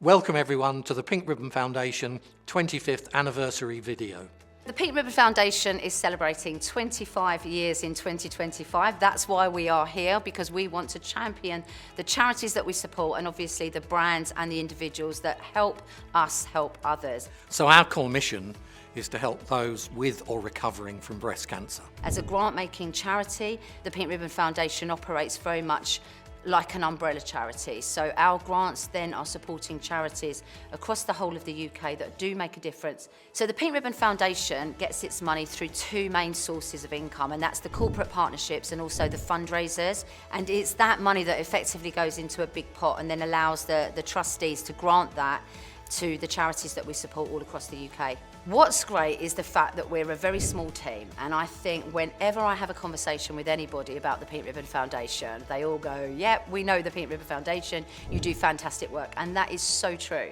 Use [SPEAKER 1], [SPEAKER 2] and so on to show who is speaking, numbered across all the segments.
[SPEAKER 1] Welcome everyone to the Pink Ribbon Foundation 25th anniversary video.
[SPEAKER 2] The Pink Ribbon Foundation is celebrating 25 years in 2025. That's why we are here, because we want to champion the charities that we support and obviously the brands and the individuals that help us help others.
[SPEAKER 1] So our core mission is to help those with or recovering from breast cancer.
[SPEAKER 2] As a grant-making charity, the Pink Ribbon Foundation operates very much like an umbrella charity. So our grants then are supporting charities across the whole of the UK that do make a difference. So the Pink Ribbon Foundation gets its money through two main sources of income, and that's the corporate partnerships and also the fundraisers. And it's that money that effectively goes into a big pot and then allows the trustees to grant that to the charities that we support all across the UK. What's great is the fact that we're a very small team, and I think whenever I have a conversation with anybody about the Pink Ribbon Foundation, they all go, yep, we know the Pink Ribbon Foundation, you do fantastic work, and that is so true.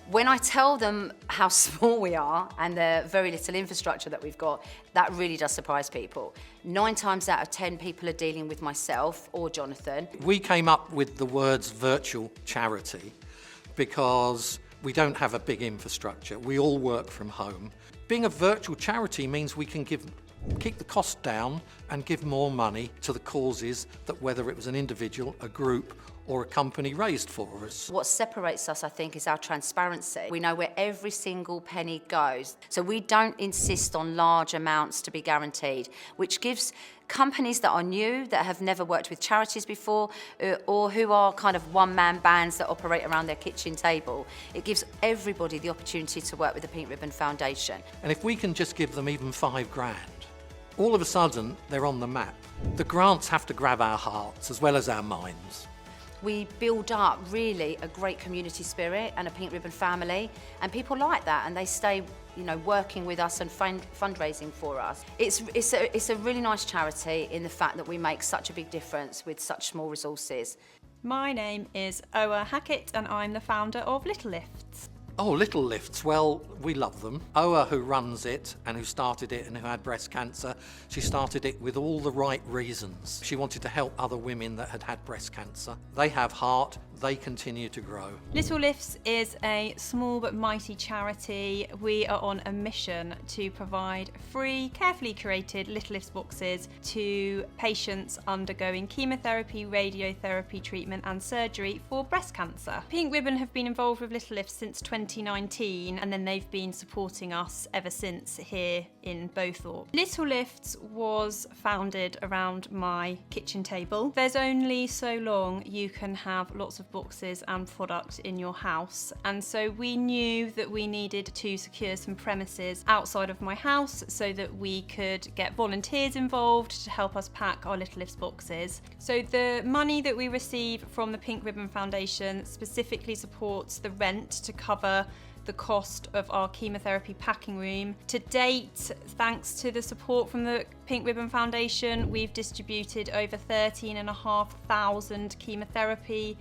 [SPEAKER 2] When I tell them how small we are and the very little infrastructure that we've got, that really does surprise people. 9 times out of 10 people are dealing with myself or Jonathan.
[SPEAKER 1] We came up with the words virtual charity because we don't have a big infrastructure. We all work from home. Being a virtual charity means we can keep the cost down and give more money to the causes that, whether it was an individual, a group, or a company, raised for us.
[SPEAKER 2] What separates us, I think, is our transparency. We know where every single penny goes. So we don't insist on large amounts to be guaranteed, which gives companies that are new, that have never worked with charities before, or who are kind of one-man bands that operate around their kitchen table, it gives everybody the opportunity to work with the Pink Ribbon Foundation.
[SPEAKER 1] And if we can just give them even £5,000, all of a sudden they're on the map. The grants have to grab our hearts as well as our minds.
[SPEAKER 2] We build up really a great community spirit and a Pink Ribbon family, and people like that, and they stay, working with us and fundraising for us. It's a really nice charity in the fact that we make such a big difference with such small resources.
[SPEAKER 3] My name is Owa Hackett and I'm the founder of Little Lifts.
[SPEAKER 1] Oh, Little Lifts, well, we love them. Owa, who runs it and who started it and who had breast cancer, she started it with all the right reasons. She wanted to help other women that had had breast cancer. They have heart, they continue to grow.
[SPEAKER 3] Little Lifts is a small but mighty charity. We are on a mission to provide free, carefully curated Little Lifts boxes to patients undergoing chemotherapy, radiotherapy treatment and surgery for breast cancer. Pink Ribbon have been involved with Little Lifts since 2019, and then they've been supporting us ever since here in Bowthorpe. Little Lifts was founded around my kitchen table. There's only so long you can have lots of boxes and product in your house, and so we knew that we needed to secure some premises outside of my house so that we could get volunteers involved to help us pack our Little Lifts boxes. So the money that we receive from the Pink Ribbon Foundation specifically supports the rent to cover the cost of our chemotherapy packing room. To date, thanks to the support from the Pink Ribbon Foundation, we've distributed over 13,500 chemotherapy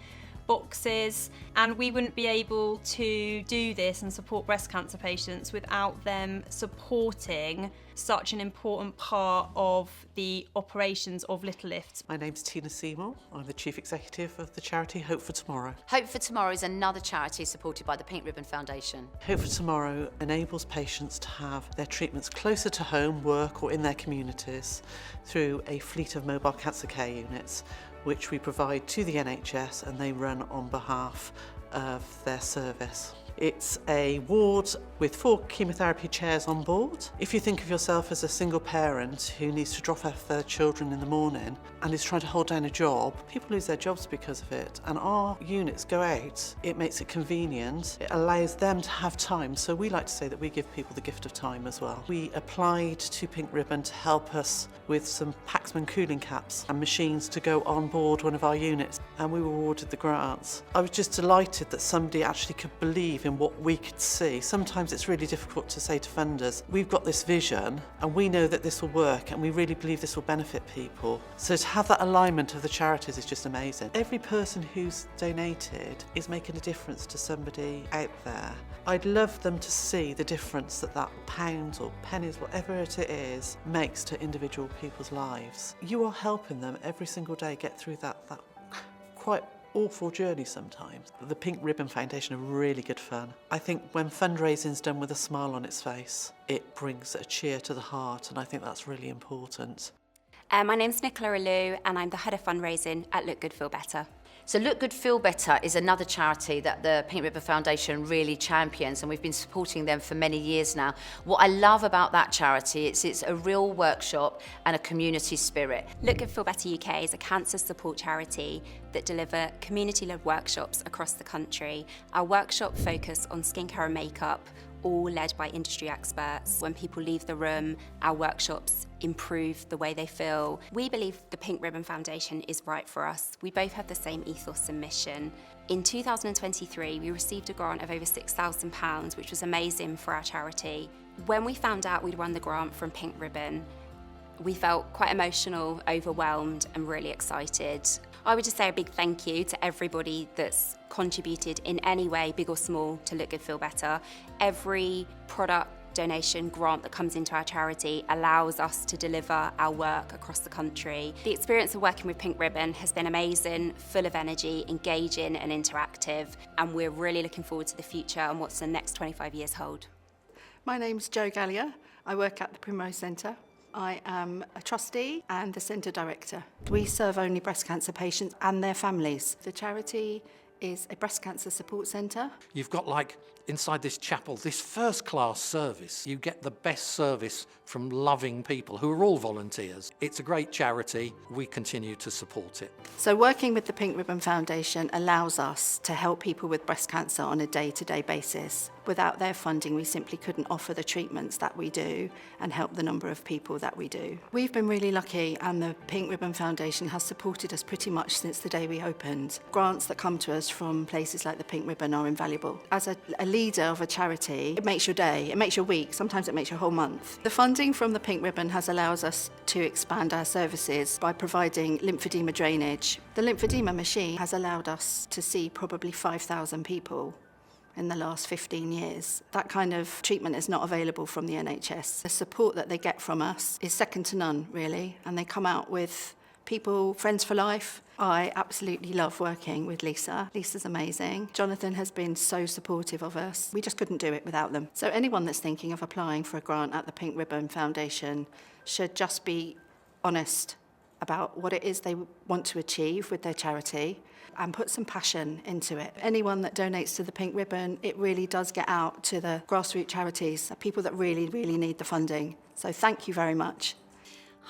[SPEAKER 3] boxes, and we wouldn't be able to do this and support breast cancer patients without them supporting such an important part of the operations of Little Lifts.
[SPEAKER 4] My name's Tina Seymour. I'm the Chief Executive of the charity Hope for Tomorrow.
[SPEAKER 2] Hope for Tomorrow is another charity supported by the Pink Ribbon Foundation.
[SPEAKER 4] Hope for Tomorrow enables patients to have their treatments closer to home, work or in their communities through a fleet of mobile cancer care units which we provide to the NHS and they run on behalf of their service. It's a ward with 4 chemotherapy chairs on board. If you think of yourself as a single parent who needs to drop off their children in the morning and is trying to hold down a job, people lose their jobs because of it, and our units go out. It makes it convenient, it allows them to have time, so we like to say that we give people the gift of time as well. We applied to Pink Ribbon to help us with some Paxman cooling caps and machines to go on board one of our units, and we were awarded the grants. I was just delighted that somebody actually could believe in what we could see. Sometimes it's really difficult to say to funders, we've got this vision and we know that this will work and we really believe this will benefit people. So to have that alignment of the charities is just amazing. Every person who's donated is making a difference to somebody out there. I'd love them to see the difference that pounds or pennies, whatever it is, makes to individual people's lives. You are helping them every single day get through that quite awful journey sometimes. The Pink Ribbon Foundation are really good fun. I think when fundraising's done with a smile on its face, it brings a cheer to the heart, and I think that's really important.
[SPEAKER 5] My name's Nicola Alou and I'm the Head of Fundraising at Look Good Feel Better.
[SPEAKER 2] So Look Good Feel Better is another charity that the Pink Ribbon Foundation really champions, and we've been supporting them for many years now. What I love about that charity is it's a real workshop and a community spirit.
[SPEAKER 5] Look Good Feel Better UK is a cancer support charity that deliver community-led workshops across the country. Our workshops focus on skincare and makeup, all led by industry experts. When people leave the room, our workshops improve the way they feel. We believe the Pink Ribbon Foundation is right for us. We both have the same ethos and mission. In 2023, we received a grant of over £6,000, which was amazing for our charity. When we found out we'd won the grant from Pink Ribbon, we felt quite emotional, overwhelmed and really excited. I would just say a big thank you to everybody that's contributed in any way, big or small, to Look Good Feel Better. Every product, donation, grant that comes into our charity allows us to deliver our work across the country. The experience of working with Pink Ribbon has been amazing, full of energy, engaging and interactive, and we're really looking forward to the future and what's the next 25 years hold.
[SPEAKER 6] My name's Jo Gallier. I work at the Primrose Centre. I am a trustee and the centre director. We serve only breast cancer patients and their families. The charity is a breast cancer support centre.
[SPEAKER 1] You've got, like, inside this chapel, this first-class service. You get the best service from loving people who are all volunteers. It's a great charity. We continue to support it.
[SPEAKER 6] So working with the Pink Ribbon Foundation allows us to help people with breast cancer on a day-to-day basis. Without their funding, we simply couldn't offer the treatments that we do and help the number of people that we do. We've been really lucky, and the Pink Ribbon Foundation has supported us pretty much since the day we opened. Grants that come to us from places like the Pink Ribbon are invaluable. As a leader of a charity, it makes your day, it makes your week, sometimes it makes your whole month. The funding from the Pink Ribbon has allowed us to expand our services by providing lymphedema drainage. The lymphedema machine has allowed us to see probably 5,000 people in the last 15 years. That kind of treatment is not available from the NHS. The support that they get from us is second to none, really, and they come out with people, friends for life. I absolutely love working with Lisa. Lisa's amazing. Jonathan has been so supportive of us. We just couldn't do it without them. So anyone that's thinking of applying for a grant at the Pink Ribbon Foundation should just be honest about what it is they want to achieve with their charity and put some passion into it. Anyone that donates to the Pink Ribbon, it really does get out to the grassroots charities, the people that really, really need the funding. So thank you very much.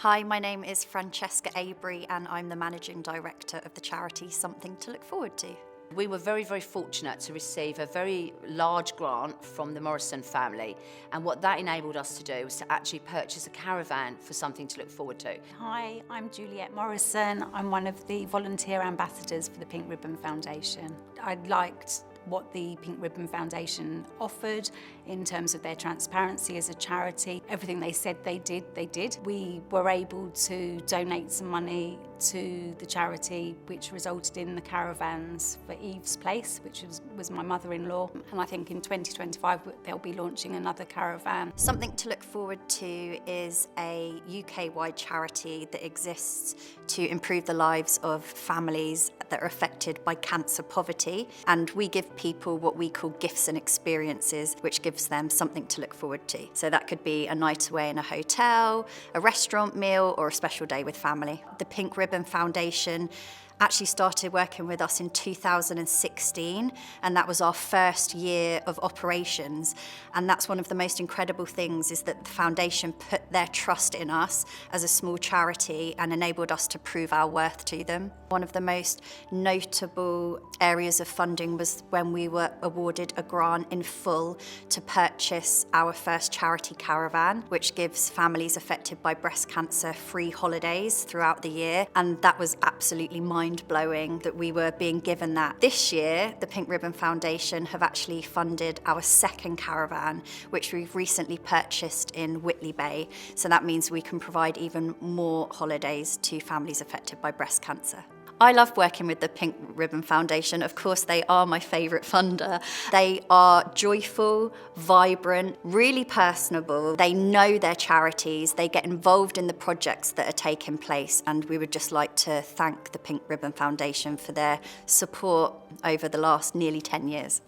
[SPEAKER 7] Hi, my name is Francesca Abry and I'm the Managing Director of the charity Something to Look Forward to.
[SPEAKER 2] We were very, very fortunate to receive a very large grant from the Morrison family, and what that enabled us to do was to actually purchase a caravan for Something to Look Forward to.
[SPEAKER 8] Hi, I'm Juliet Morrison. I'm one of the volunteer ambassadors for the Pink Ribbon Foundation. I liked what the Pink Ribbon Foundation offered in terms of their transparency as a charity. Everything they said they did, they did. We were able to donate some money to the charity, which resulted in the caravans for Eve's place, which was my mother-in-law. And I think in 2025 they'll be launching another caravan.
[SPEAKER 7] Something to Look Forward to is a UK-wide charity that exists to improve the lives of families that are affected by cancer poverty, and we give people what we call gifts and experiences, which gives them something to look forward to. So that could be a night away in a hotel, a restaurant meal, or a special day with family. The Pink Ribbon Foundation actually started working with us in 2016, and that was our first year of operations. And that's one of the most incredible things, is that the foundation put their trust in us as a small charity and enabled us to prove our worth to them. One of the most notable areas of funding was when we were awarded a grant in full to purchase our first charity caravan, which gives families affected by breast cancer free holidays throughout the year. And that was absolutely mind-blowing that we were being given that. This year, the Pink Ribbon Foundation have actually funded our second caravan, which we've recently purchased in Whitley Bay. So that means we can provide even more holidays to families affected by breast cancer. I love working with the Pink Ribbon Foundation. Of course, they are my favourite funder. They are joyful, vibrant, really personable. They know their charities. They get involved in the projects that are taking place. And we would just like to thank the Pink Ribbon Foundation for their support over the last nearly 10 years.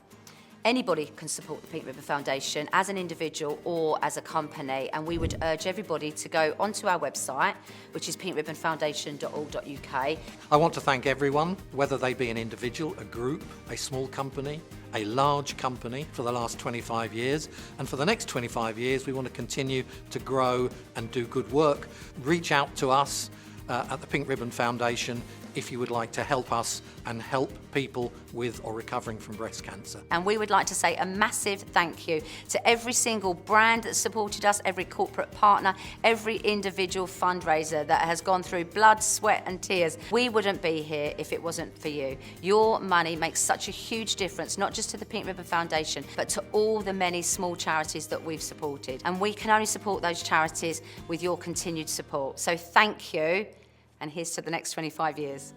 [SPEAKER 2] Anybody can support the Pink Ribbon Foundation as an individual or as a company, and we would urge everybody to go onto our website, which is pinkribbonfoundation.org.uk.
[SPEAKER 1] I want to thank everyone, whether they be an individual, a group, a small company, a large company, for the last 25 years. And for the next 25 years, we want to continue to grow and do good work. Reach out to us at the Pink Ribbon Foundation if you would like to help us and help people with or recovering from breast cancer.
[SPEAKER 2] And we would like to say a massive thank you to every single brand that supported us, every corporate partner, every individual fundraiser that has gone through blood, sweat and tears. We wouldn't be here if it wasn't for you. Your money makes such a huge difference, not just to the Pink Ribbon Foundation, but to all the many small charities that we've supported. And we can only support those charities with your continued support. So thank you, and here's to the next 25 years.